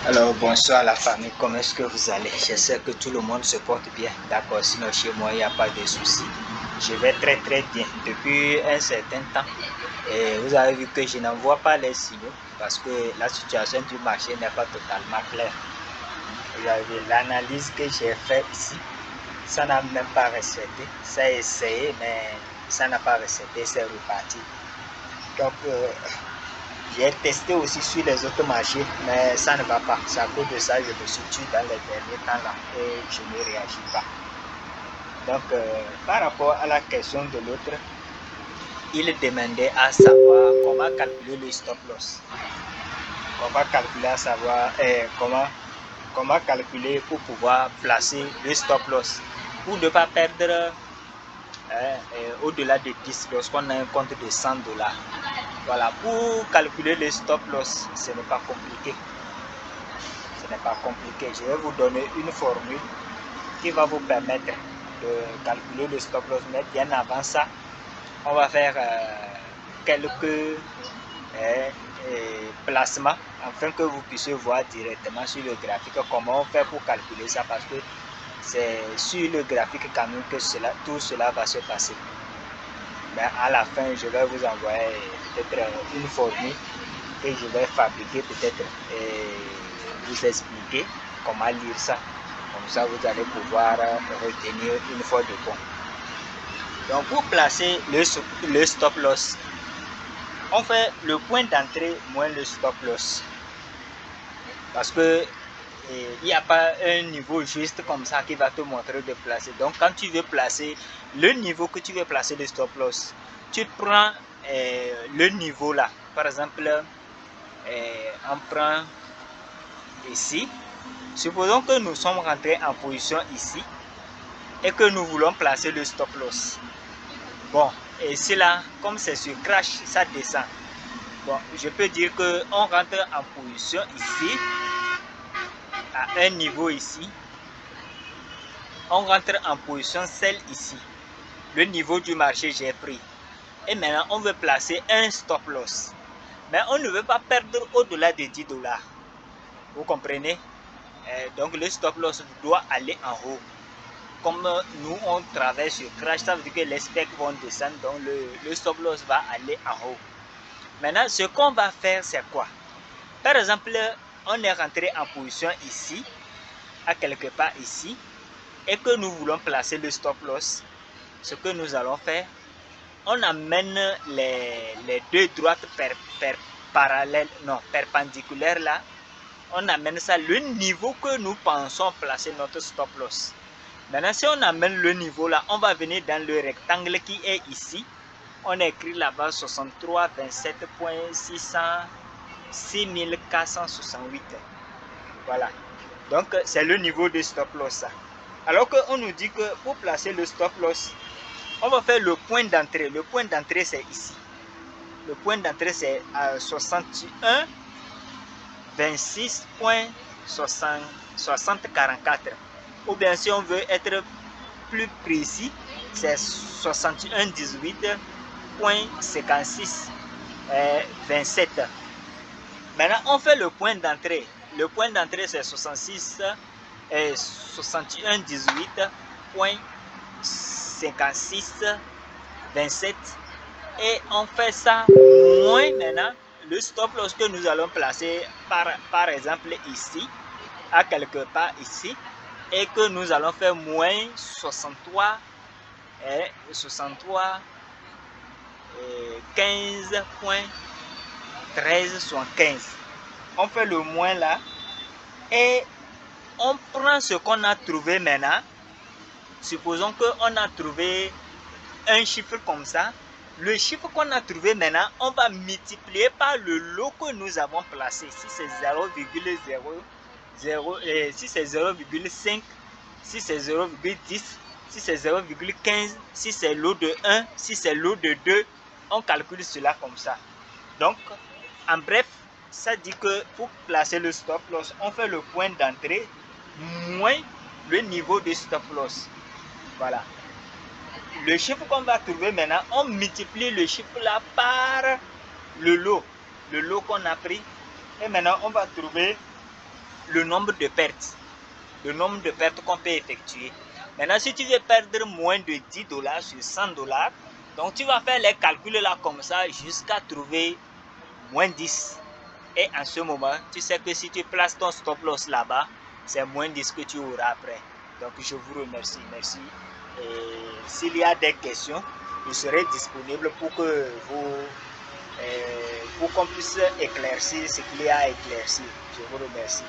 Alors bonsoir la famille, comment est-ce que vous allez? J'espère que tout le monde se porte bien. D'accord, sinon chez moi il n'y a pas de soucis. Je vais très bien depuis un certain temps. Et vous avez vu que je n'en vois pas les signaux parce que la situation du marché n'est pas totalement claire. Vous avez vu l'analyse que j'ai faite ici, ça n'a même pas respecté. Ça a essayé mais ça n'a pas respecté, c'est reparti. Donc j'ai testé aussi sur les autres marchés, mais ça ne va pas. C'est à cause de ça que je me suis tué dans les derniers temps là et je ne réagis pas. Donc, par rapport à la question de l'autre, il demandait à savoir comment calculer le stop loss. Comment calculer à savoir comment calculer pour pouvoir placer le stop loss pour ne pas perdre au-delà de 10 lorsqu'on a un compte de 100 $. Voilà, pour calculer le stop loss, ce n'est pas compliqué. Ce n'est pas compliqué. Je vais vous donner une formule qui va vous permettre de calculer le stop loss. Mais bien avant ça, on va faire quelques placements afin que vous puissiez voir directement sur le graphique comment on fait pour calculer ça, parce que c'est sur le graphique quand même que tout cela va se passer. Mais à la fin, je vais vous envoyer peut-être une formule que je vais fabriquer peut-être et vous expliquer comment lire ça. Comme ça, vous allez pouvoir retenir une fois de bon. Donc, pour placer le stop loss, on fait le point d'entrée moins le stop loss. Parce que il n'y a pas un niveau juste comme ça qui va te montrer de placer. Donc, quand tu veux placer le niveau que tu veux placer le stop loss, tu prends le niveau là. Par exemple, on prend ici. Supposons que nous sommes rentrés en position ici et que nous voulons placer le stop loss. Bon, et ici là, comme c'est sur crash, ça descend. Bon, je peux dire que on rentre en position ici, à un niveau ici. On rentre en position celle ici. Le niveau du marché j'ai pris. Et maintenant, on veut placer un stop loss. Mais on ne veut pas perdre au-delà de 10 $. Vous comprenez? Donc le stop loss doit aller en haut. Comme nous on travaille sur crash, ça veut dire que les specs vont descendre, donc le stop loss va aller en haut. Maintenant, ce qu'on va faire, c'est quoi? Par exemple, on est rentré en position ici, à quelque part ici, et que nous voulons placer le stop loss. Ce que nous allons faire, on amène les deux droites perpendiculaires là. On amène ça le niveau que nous pensons placer notre stop loss. Maintenant, si on amène le niveau là, on va venir dans le rectangle qui est ici. On écrit là-bas 63,27.600.6468. Voilà. Donc, c'est le niveau de stop loss. Alors qu'on nous dit que pour placer le stop loss, on va faire le point d'entrée. Le point d'entrée, c'est ici. Le point d'entrée, c'est à 61,26.6044. Ou bien, si on veut être plus précis, c'est 61,18.5627. Maintenant, on fait le point d'entrée. Le point d'entrée, c'est 61,18.5627. Et on fait ça moins maintenant le stop loss que nous allons placer par exemple ici, à quelque part ici, et que nous allons faire moins 63 15.1375. On fait le moins là et on prend ce qu'on a trouvé maintenant. Supposons qu'on a trouvé un chiffre comme ça. Le chiffre qu'on a trouvé maintenant, on va multiplier par le lot que nous avons placé. Si c'est 0,0, si c'est 0,5, si c'est 0,10, si c'est 0,15, si c'est lot de 1, si c'est lot de 2, on calcule cela comme ça. Donc, en bref, ça dit que pour placer le stop loss, on fait le point d'entrée moins le niveau de stop loss. Voilà. Le chiffre qu'on va trouver maintenant, on multiplie le chiffre là par le lot qu'on a pris. Et maintenant, on va trouver le nombre de pertes. Le nombre de pertes qu'on peut effectuer. Maintenant, si tu veux perdre moins de 10 dollars sur 100 dollars, donc tu vas faire les calculs là comme ça jusqu'à trouver moins 10. Et en ce moment, tu sais que si tu places ton stop loss là-bas, c'est moins 10 que tu auras après. Donc, je vous remercie. Merci. Et s'il y a des questions, je serai disponible pour que pour qu'on puisse éclaircir ce qu'il y a à éclaircir. Je vous remercie.